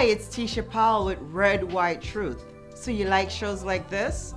Hi, it's Teisha Powell with Red White Truth. So you like shows like this?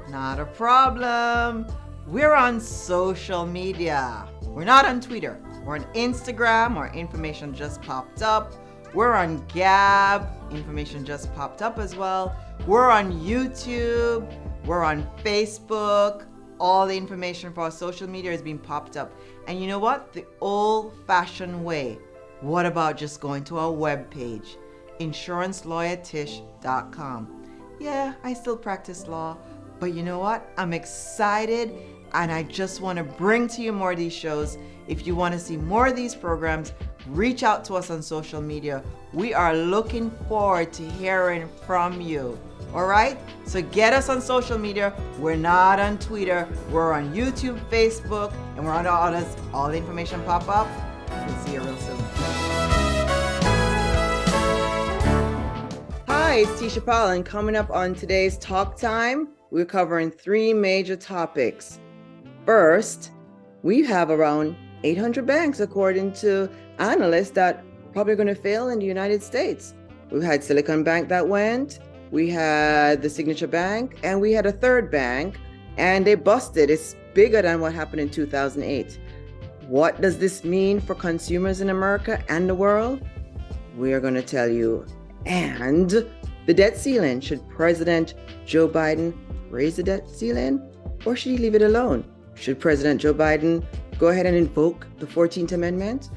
Not a problem. We're on social media. We're not on Twitter. We're on Instagram. Our information just popped up. We're on Gab. Information just popped up as well. We're on YouTube. We're on Facebook. All the information for our social media is being popped up. And you know what? The old-fashioned way. What about just going to our webpage? insurancelawyertish.com. Yeah, I still practice law, but you know what? I'm excited and I just want to bring to you more of these shows. If you want to see more of these programs, reach out to us on social media. We are looking forward to hearing from you. All right? So get us on social media. We're not on Twitter. We're on YouTube, Facebook, and we're on all others. All the information pop up. We'll see you real soon. Hi, it's Teisha Powell, and coming up on today's Talk Time, we're covering three major topics. First, we have around 800 banks, according to analysts, that probably going to fail in the United States. We've had Silicon Bank that went, we had the Signature Bank, and we had a third bank, and they busted. It's bigger than what happened in 2008. What does this mean for consumers in America and the world? We are going to tell you. And the debt ceiling. Should President Joe Biden raise the debt ceiling, or should he leave it alone? Should President Joe Biden go ahead and invoke the 14th Amendment?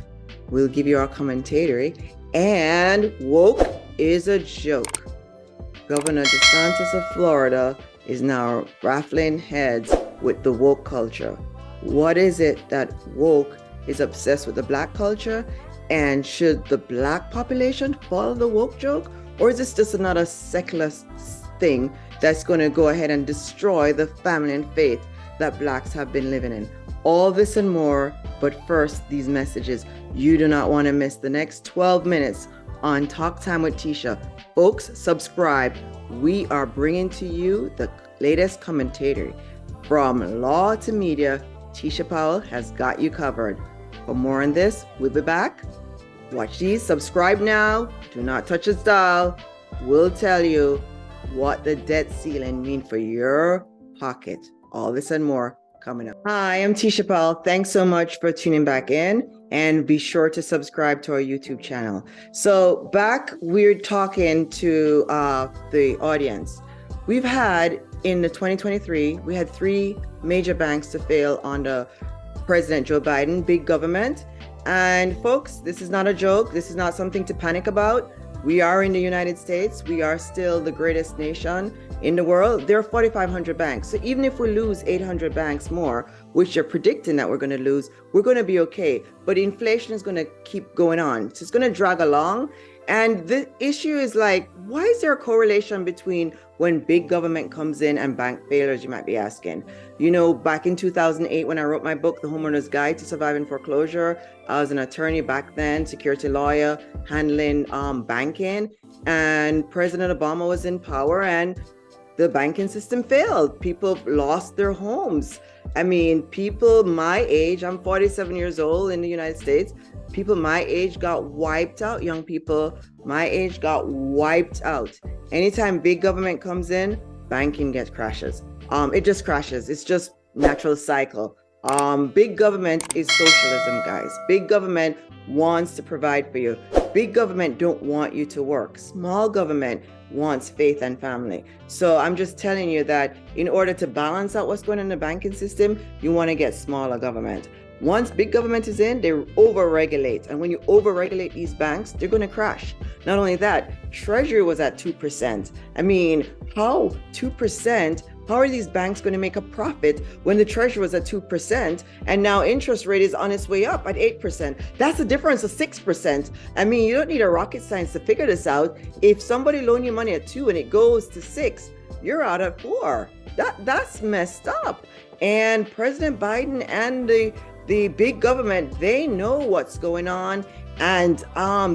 We'll give you our commentary. And woke is a joke. Governor DeSantis of Florida is now raffling heads with the woke culture. What is it that woke is obsessed with the black culture? And should the black population follow the woke joke? Or is this just another secular thing that's going to go ahead and destroy the family and faith that blacks have been living in? All this and more, but first, these messages. You do not want to miss the next 12 minutes on Talk Time with Teisha. Folks, subscribe. We are bringing to you the latest commentator. From law to media, Teisha Powell has got you covered. For more on this, we'll be back. Watch these, subscribe now, do not touch this dial. We'll tell you what the debt ceiling means for your pocket. All this and more coming up. Hi, I'm Teisha Powell. Thanks so much for tuning back in, and be sure to subscribe to our YouTube channel. So back, we're talking to the audience. We've had in the 2023, we had three major banks to fail under President Joe Biden, big government. And folks, this is not a joke. This is not something to panic about. We are in the United States. We are still the greatest nation in the world. There are 4,500 banks. So even if we lose 800 banks more, which you're predicting that we're going to lose, we're going to be okay. But inflation is going to keep going on. So it's going to drag along. And the issue is like, why is there a correlation between when big government comes in and bank failures, you might be asking? You know, back in 2008, when I wrote my book, The Homeowner's Guide to Surviving Foreclosure, I was an attorney back then, security lawyer, handling banking. And President Obama was in power and the banking system failed. People lost their homes. I mean, people my age, I'm 47 years old in the United States. People my age got wiped out. Young people my age got wiped out. Anytime big government comes in, banking gets crashes. It just crashes. It's just natural cycle. Big government is socialism, guys. Big government wants to provide for you. Big government don't want you to work. Small government wants faith and family. So I'm just telling you that in order to balance out what's going on in the banking system, you want to get smaller government. Once big government is in, they over-regulate. And when you over-regulate these banks, they're going to crash. Not only that, Treasury was at 2%. I mean, how 2%? How are these banks going to make a profit when the Treasury was at 2% and now interest rate is on its way up at 8%? That's a difference of 6%. I mean, you don't need a rocket science to figure this out. If somebody loan you money at 2 and it goes to 6, you're out at 4. That's messed up. And President Biden and the big government, they know what's going on. And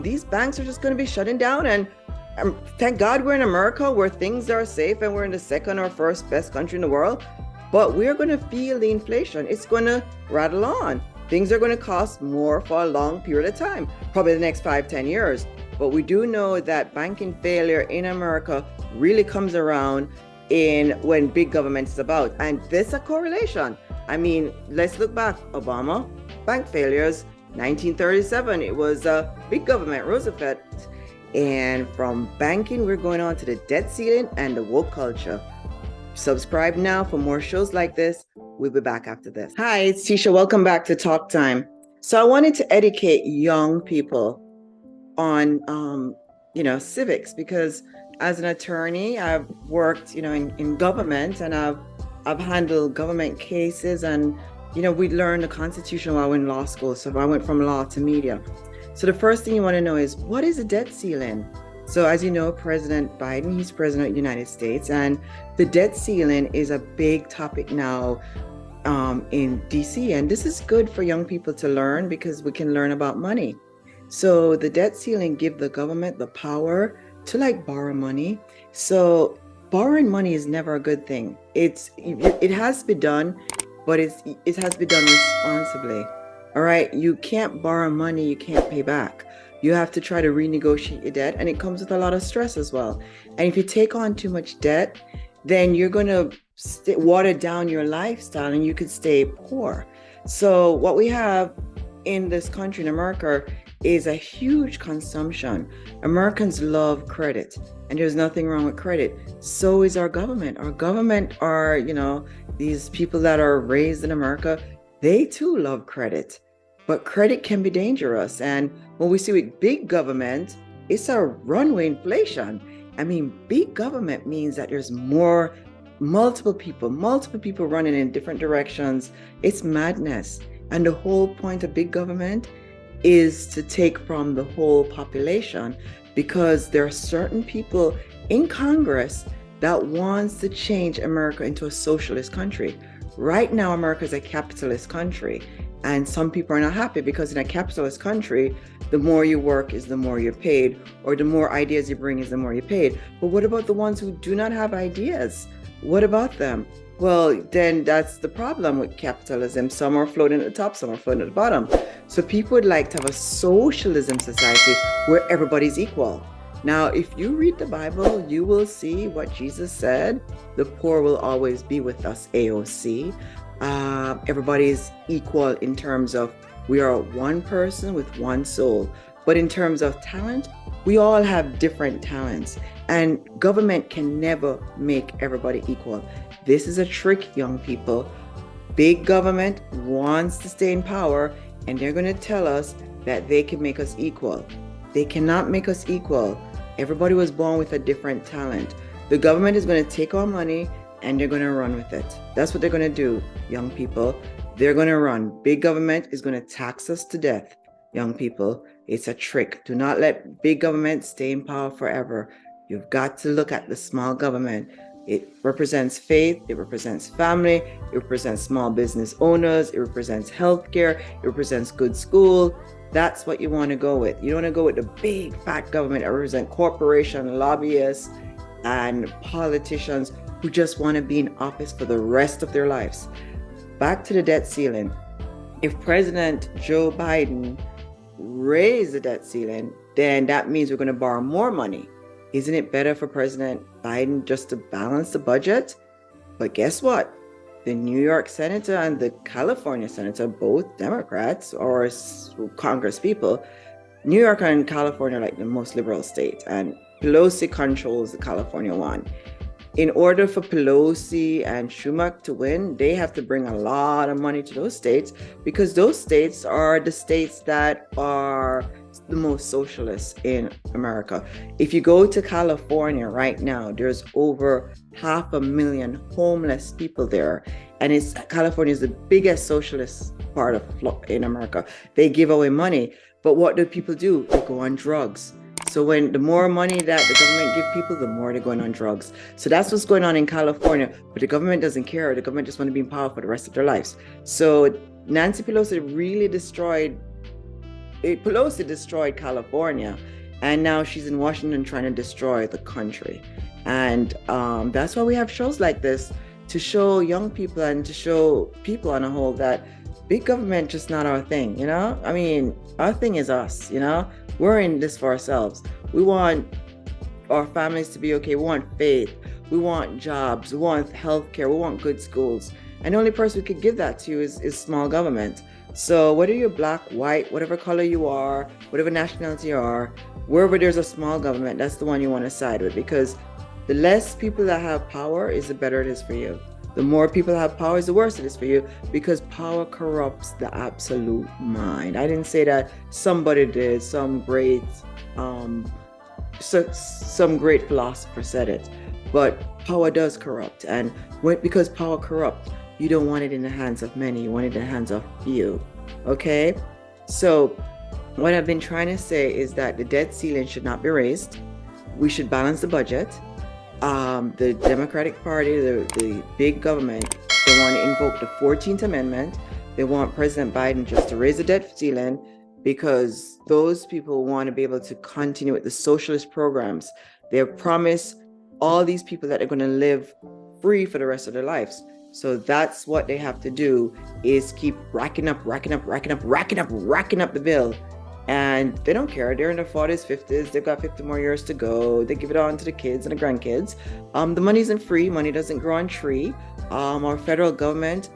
these banks are just going to be shutting down. And thank God we're in America where things are safe and we're in the second or first best country in the world. But we're going to feel the inflation. It's going to rattle on. Things are going to cost more for a long period of time, probably the next 5-10 years. But we do know that banking failure in America really comes around in when big government is about. And there's a correlation. I mean, let's look back. Obama, bank failures, 1937, it was a big government, Roosevelt. And from banking, we're going on to the debt ceiling and the woke culture. Subscribe now for more shows like this. We'll be back after this. Hi, it's Teisha. Welcome back to Talk Time. So I wanted to educate young people on, civics, because as an attorney, I've worked, in government, and I've handled government cases, and, we learned the Constitution while in law school. So I went from law to media. So the first thing you want to know is, what is a debt ceiling? So as you know, President Biden, he's president of the United States, and the debt ceiling is a big topic now in DC. And this is good for young people to learn, because we can learn about money. So the debt ceiling gives the government the power to borrow money. So borrowing money is never a good thing. It has to be done, but it has to be done responsibly. All right, you can't borrow money you can't pay back. You have to try to renegotiate your debt, and it comes with a lot of stress as well. And if you take on too much debt, then you're going to water down your lifestyle, and you could stay poor. So what we have in this country, in America, is a huge consumption. Americans love credit, and there's nothing wrong with credit. So is our government. Our government are, these people that are raised in America, they too love credit. But credit can be dangerous. And when we see with big government, it's a runaway inflation. I mean, big government means that there's multiple people running in different directions. It's madness. And the whole point of big government is to take from the whole population, because there are certain people in Congress that wants to change America into a socialist country. Right now, America is a capitalist country. And some people are not happy, because in a capitalist country, the more you work is the more you're paid, or the more ideas you bring is the more you're paid. But what about the ones who do not have ideas? What about them? Well, then that's the problem with capitalism. Some are floating at the top, some are floating at the bottom. So people would like to have a socialism society where everybody's equal. Now, if you read the Bible, you will see what Jesus said. The poor will always be with us, AOC. Everybody is equal in terms of we are one person with one soul. But in terms of talent, we all have different talents, and government can never make everybody equal. This is a trick, young people. Big government wants to stay in power, and they're going to tell us that they can make us equal. They cannot make us equal. Everybody was born with a different talent. The government is going to take our money, and they're going to run with it. That's what they're going to do, young people. They're going to run. Big government is going to tax us to death, young people. It's a trick. Do not let big government stay in power forever. You've got to look at the small government. It represents faith, it represents family, it represents small business owners, it represents healthcare, it represents good school. That's what you want to go with. You don't want to go with the big fat government that represents corporations, lobbyists, and politicians who just want to be in office for the rest of their lives. Back to the debt ceiling. If President Joe Biden raised the debt ceiling, then that means we're going to borrow more money. Isn't it better for President Biden just to balance the budget? But guess what? The New York senator and the California senator, both Democrats or Congress people, New York and California are like the most liberal state, and Pelosi controls the California one. In order for Pelosi and Schumer to win, they have to bring a lot of money to those states, because those states are the states that are the most socialist in America. If you go to California right now, there's over 500,000 homeless people there. And California is the biggest socialist part of in America. They give away money. But what do people do? They go on drugs. So the more money that the government give people, the more they're going on drugs. So that's what's going on in California. But the government doesn't care. The government just want to be in power for the rest of their lives. So Nancy Pelosi really destroyed California, and now she's in Washington trying to destroy the country. And that's why we have shows like this, to show young people and to show people on a whole that big government just not our thing, I mean, our thing is us, we're in this for ourselves. We want our families to be okay. We want faith. We want jobs. We want healthcare. We want good schools. And the only person who could give that to you is small government. So whether you're black, white, whatever color you are, whatever nationality you are, wherever there's a small government, that's the one you want to side with, because the less people that have power is the better it is for you. The more people have power is the worse it is for you, because power corrupts the absolute mind. I didn't say that. Somebody did. Some great philosopher said it. But power does corrupt. And because power corrupts, you don't want it in the hands of many. You want it in the hands of few. Okay? So what I've been trying to say is that the debt ceiling should not be raised. We should balance the budget. The Democratic Party, the big government, they want to invoke the 14th Amendment. They want President Biden just to raise the debt ceiling because those people want to be able to continue with the socialist programs. They have promised all these people that they're going to live free for the rest of their lives. So that's what they have to do, is keep racking up the bill. And they don't care. They're in their 40s, 50s. They've got 50 more years to go. They give it on to the kids and the grandkids. The money isn't free. Money doesn't grow on tree. Our federal government,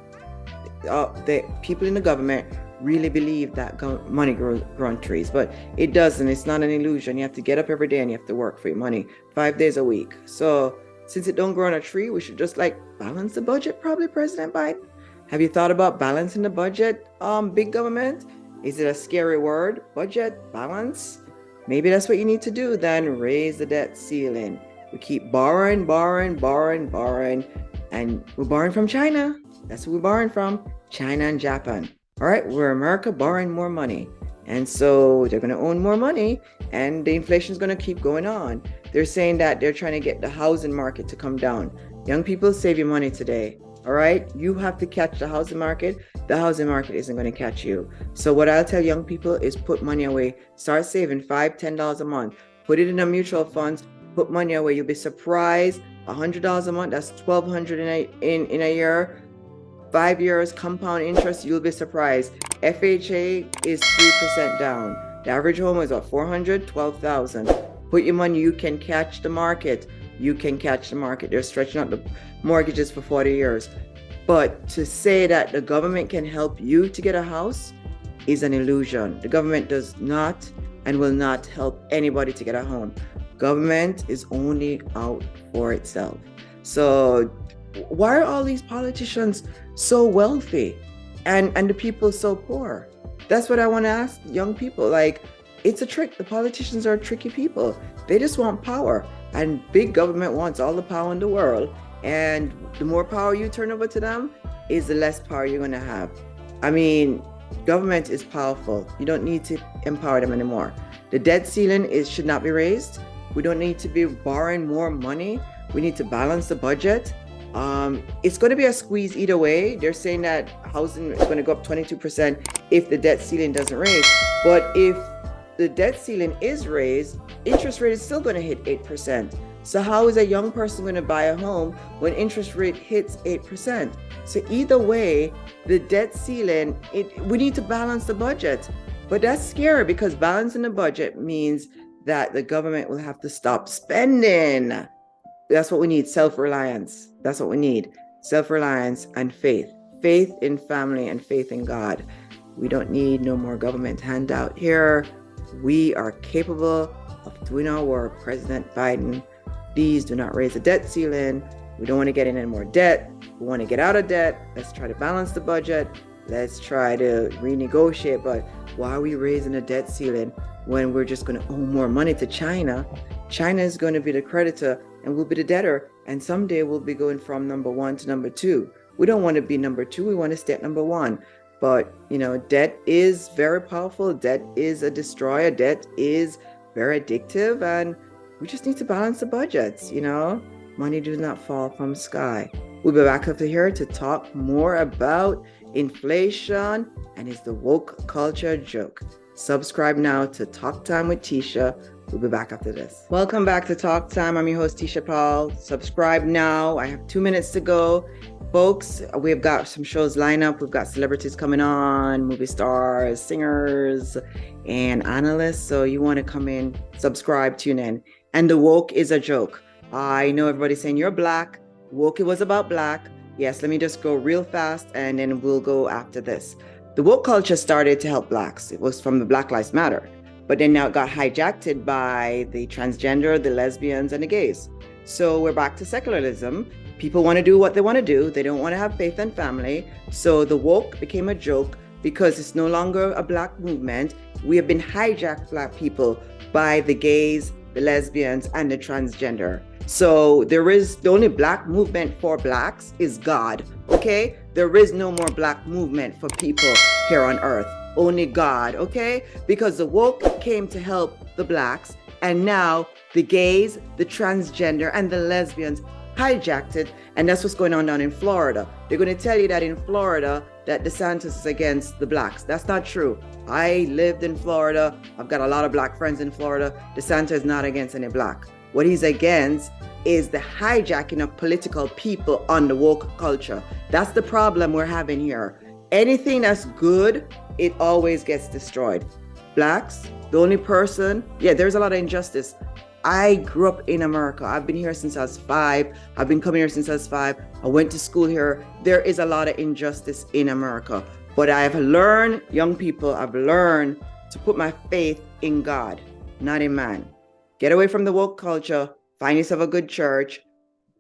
the people in the government really believe that money grows on trees, but it doesn't. It's not an illusion. You have to get up every day and you have to work for your money 5 days a week. So since it don't grow on a tree, we should just balance the budget, probably, President Biden. Have you thought about balancing the budget, big government? Is it a scary word? Budget, balance? Maybe that's what you need to do then. Raise the debt ceiling. We keep borrowing, and we're borrowing from China. That's who we're borrowing from, China and Japan. All right, we're America borrowing more money. And so they're going to own more money and the inflation is going to keep going on. They're saying that they're trying to get the housing market to come down. Young people, save your money today. All right, you have to catch the housing market. The housing market isn't going to catch you. So what I'll tell young people is put money away. Start saving $5, $10 a month. Put it in a mutual funds. Put money away. You'll be surprised. $100 a month. That's $1,200 in a year. 5 years compound interest. You'll be surprised. FHA is 3% down. The average home is what, $400, $12,000. Put your money. You can catch the market. They're stretching out the mortgages for 40 years. But to say that the government can help you to get a house is an illusion. The government does not and will not help anybody to get a home. Government is only out for itself. So why are all these politicians so wealthy and the people so poor? That's what I want to ask young people. It's a trick. The politicians are tricky people. They just want power. And big government wants all the power in the world. And the more power you turn over to them is the less power you're going to have. I mean, government is powerful. You don't need to empower them anymore. The debt ceiling should not be raised. We don't need to be borrowing more money. We need to balance the budget. It's going to be a squeeze either way. They're saying that housing is going to go up 22% if the debt ceiling doesn't raise. But if the debt ceiling is raised, interest rate is still going to hit 8%. So how is a young person going to buy a home when interest rate hits 8%? So either way, the debt ceiling, we need to balance the budget. But that's scary because balancing the budget means that the government will have to stop spending. That's what we need, self-reliance. That's what we need, self-reliance and faith. Faith in family and faith in God. We don't need no more government handout here. We are capable of doing our work. President Biden, please do not raise the debt ceiling. We don't want to get in any more debt. We want to get out of debt. Let's try to balance the budget. Let's try to renegotiate. But why are we raising the debt ceiling when we're just going to owe more money to China? China is going to be the creditor and we'll be the debtor. And someday we'll be going from number one to number two. We don't want to be number two. We want to stay at number one. But, debt is very powerful. Debt is a destroyer. Debt is very addictive. And we just need to balance the budgets, Money does not fall from the sky. We'll be back up here to talk more about inflation and is the woke culture a joke. Subscribe now to Talk Time with Teisha. We'll be back after this. Welcome back to Talk Time. I'm your host, Teisha Paul. Subscribe now. I have 2 minutes to go. Folks, we've got some shows lined up. We've got celebrities coming on, movie stars, singers, and analysts. So you want to come in, subscribe, tune in. And the woke is a joke. I know everybody's saying you're black. Woke, it was about black. Yes, let me just go real fast and then we'll go after this. The woke culture started to help blacks. It was from the Black Lives Matter. But then now it got hijacked by the transgender, the lesbians, and the gays. So we're back to secularism. People want to do what they want to do. They don't want to have faith and family. So the woke became a joke because it's no longer a black movement. We have been hijacked, black people, by the gays, the lesbians, and the transgender. So there is the only black movement for blacks is God. Okay? There is no more black movement for people here on earth. Only God, okay? Because the woke came to help the blacks, and now the gays, the transgender, and the lesbians hijacked it, and that's what's going on down in Florida. They're going to tell you that in Florida that DeSantis is against the blacks. That's not true. I lived in Florida. I've got a lot of black friends in Florida. DeSantis is not against any black. What he's against is the hijacking of political people on the woke culture. That's the problem we're having here. Anything that's good, it always gets destroyed. Blacks, the only person, there's a lot of injustice. I grew up in America. I've been here since I was 5. I've been coming here since I was 5. I went to school here. There is a lot of injustice in America. But I've learned, young people, I've learned to put my faith in God, not in man. Get away from the woke culture. Find yourself a good church.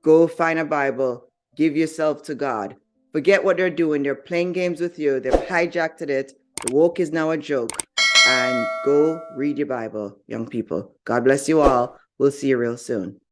Go find a Bible. Give yourself to God. Forget what they're doing. They're playing games with you. They've hijacked it. The woke is now a joke. And go read your Bible, young people. God bless you all. We'll see you real soon.